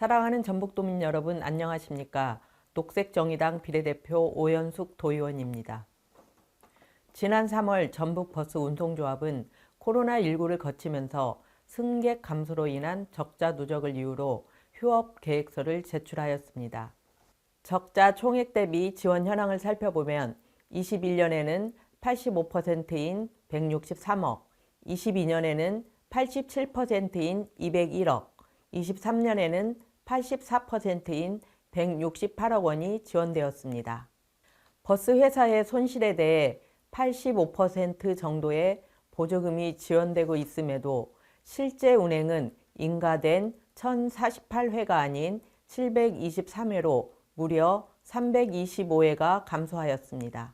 사랑하는 전북도민 여러분 안녕하십니까? 녹색정의당 비례대표 오연숙 도의원입니다. 지난 3월 전북버스운송조합은 코로나19를 거치면서 승객 감소로 인한 적자 누적을 이유로 휴업 계획서를 제출하였습니다. 적자 총액 대비 지원 현황을 살펴보면 21년에는 85%인 163억, 22년에는 87%인 201억, 23년에는 84%인 168억 원이 지원되었습니다. 버스 회사의 손실에 대해 85% 정도의 보조금이 지원되고 있음에도 실제 운행은 인가된 1048회가 아닌 723회로 무려 325회가 감소하였습니다.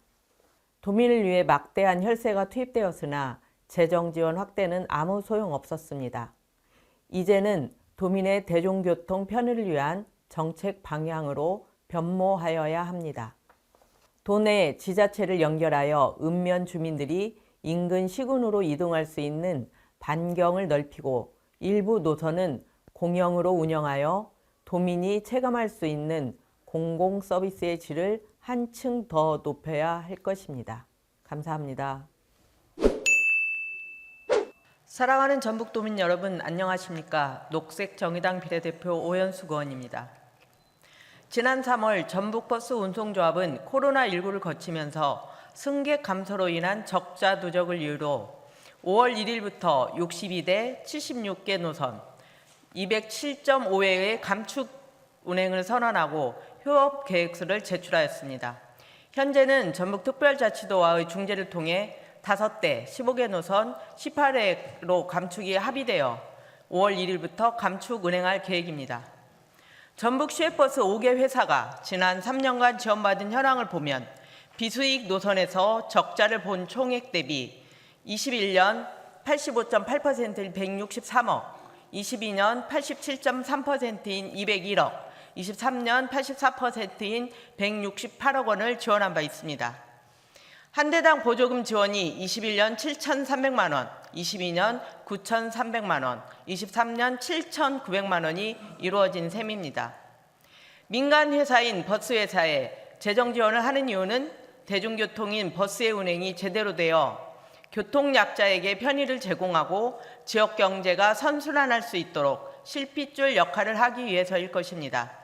도민을 위해 막대한 혈세가 투입되었으나 재정 지원 확대는 아무 소용없었습니다. 이제는 도민의 대중교통 편의를 위한 정책 방향으로 변모하여야 합니다. 도내 지자체를 연결하여 읍면 주민들이 인근 시군으로 이동할 수 있는 반경을 넓히고 일부 노선은 공영으로 운영하여 도민이 체감할 수 있는 공공 서비스의 질을 한층 더 높여야 할 것입니다. 감사합니다. 사랑하는 전북도민 여러분 안녕하십니까? 녹색정의당 비례대표 오연숙 의원입니다. 지난 3월 전북버스운송조합은 코로나19를 거치면서 승객 감소로 인한 적자 누적을 이유로 5월 1일부터 62대 76개 노선 207.5회의 감축 운행을 선언하고 휴업 계획서를 제출하였습니다. 현재는 전북특별자치도와의 중재를 통해 5대 15개 노선 18회로 감축이 합의되어 5월 1일부터 감축 운행할 계획입니다. 전북 시외버스 5개 회사가 지난 3년간 지원받은 현황을 보면 비수익 노선에서 적자를 본 총액 대비 21년 85.8%인 163억, 22년 87.3%인 201억, 23년 84%인 168억 원을 지원한 바 있습니다. 한 대당 보조금 지원이 21년 7,300만 원, 22년 9,300만 원, 23년 7,900만 원이 이루어진 셈입니다. 민간 회사인 버스 회사에 재정 지원을 하는 이유는 대중교통인 버스의 운행이 제대로 되어 교통약자에게 편의를 제공하고 지역 경제가 선순환할 수 있도록 실핏줄 역할을 하기 위해서일 것입니다.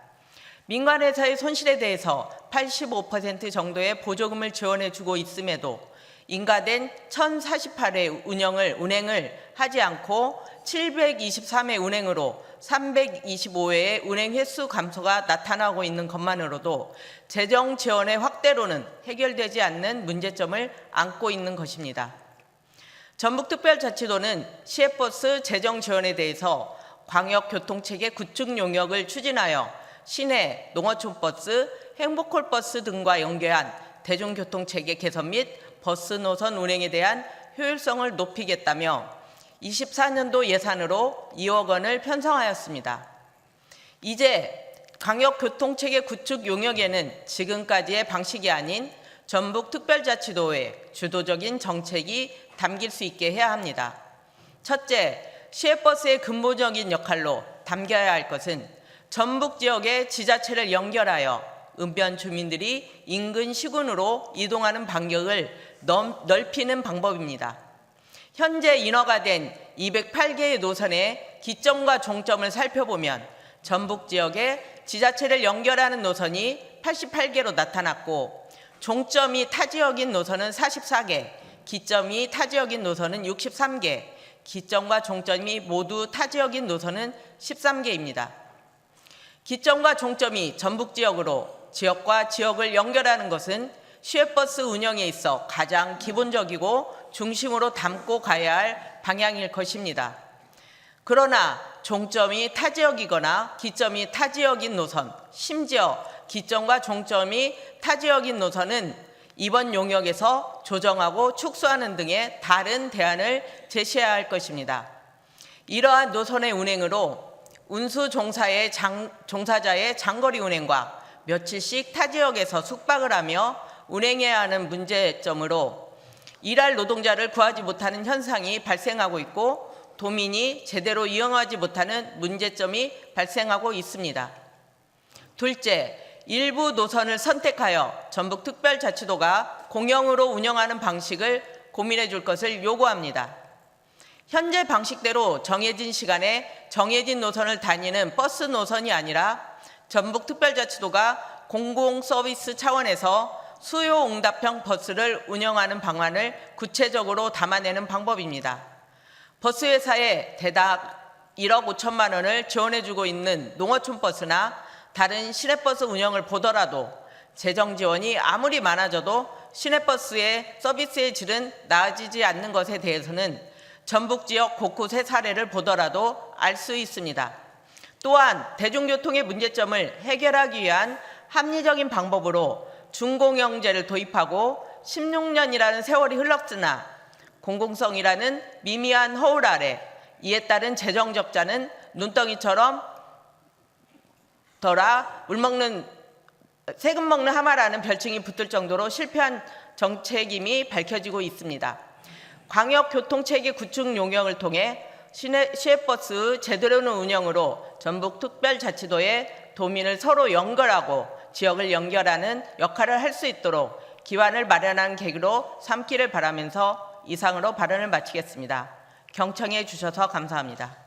민간 회사의 손실에 대해서 85% 정도의 보조금을 지원해주고 있음에도 인가된 1048회 운행을 하지 않고 723회 운행으로 325회의 운행 횟수 감소가 나타나고 있는 것만으로도 재정 지원의 확대로는 해결되지 않는 문제점을 안고 있는 것입니다. 전북특별자치도는 시외버스 재정 지원에 대해서 광역교통체계 구축 용역을 추진하여 시내, 농어촌버스, 행복홀버스 등과 연계한 대중교통체계 개선 및 버스 노선 운행에 대한 효율성을 높이겠다며 24년도 예산으로 2억 원을 편성하였습니다. 이제 광역교통체계 구축 용역에는 지금까지의 방식이 아닌 전북특별자치도의 주도적인 정책이 담길 수 있게 해야 합니다. 첫째, 시외버스의 근본적인 역할로 담겨야 할 것은 전북 지역의 지자체를 연결하여 읍면 주민들이 인근 시군으로 이동하는 반경을 넓히는 방법입니다. 현재 인허가 된 208개의 노선의 기점과 종점을 살펴보면 전북 지역의 지자체를 연결하는 노선이 88개로 나타났고 종점이 타 지역인 노선은 44개, 기점이 타 지역인 노선은 63개, 기점과 종점이 모두 타 지역인 노선은 13개입니다. 기점과 종점이 전북 지역으로 지역과 지역을 연결하는 것은 시외버스 운영에 있어 가장 기본적이고 중심으로 담고 가야 할 방향일 것입니다. 그러나 종점이 타 지역이거나 기점이 타 지역인 노선, 심지어 기점과 종점이 타 지역인 노선은 이번 용역에서 조정하고 축소하는 등의 다른 대안을 제시해야 할 것입니다. 이러한 노선의 운행으로 운수 종사자의 장거리 운행과 며칠씩 타 지역에서 숙박을 하며 운행해야 하는 문제점으로 일할 노동자를 구하지 못하는 현상이 발생하고 있고 도민이 제대로 이용하지 못하는 문제점이 발생하고 있습니다. 둘째, 일부 노선을 선택하여 전북특별자치도가 공영으로 운영하는 방식을 고민해 줄 것을 요구합니다. 현재 방식대로 정해진 시간에 정해진 노선을 다니는 버스 노선이 아니라 전북특별자치도가 공공서비스 차원에서 수요응답형 버스를 운영하는 방안을 구체적으로 담아내는 방법입니다. 버스회사에 대략 1억 5천만 원을 지원해주고 있는 농어촌버스나 다른 시내버스 운영을 보더라도 재정 지원이 아무리 많아져도 시내버스의 서비스의 질은 나아지지 않는 것에 대해서는 전북 지역 곳곳의 사례를 보더라도 알 수 있습니다. 또한 대중교통의 문제점을 해결하기 위한 합리적인 방법으로 준공영제를 도입하고 16년이라는 세월이 흘렀으나 공공성이라는 미미한 허울 아래 이에 따른 재정 적자는 눈덩이처럼 더라 세금 먹는 하마라는 별칭이 붙을 정도로 실패한 정책임이 밝혀지고 있습니다. 광역교통체계 구축 용역을 통해 시외버스 제대로 된 운영으로 전북특별자치도의 도민을 서로 연결하고 지역을 연결하는 역할을 할 수 있도록 기반을 마련하는 계기로 삼기를 바라면서 이상으로 발언을 마치겠습니다. 경청해 주셔서 감사합니다.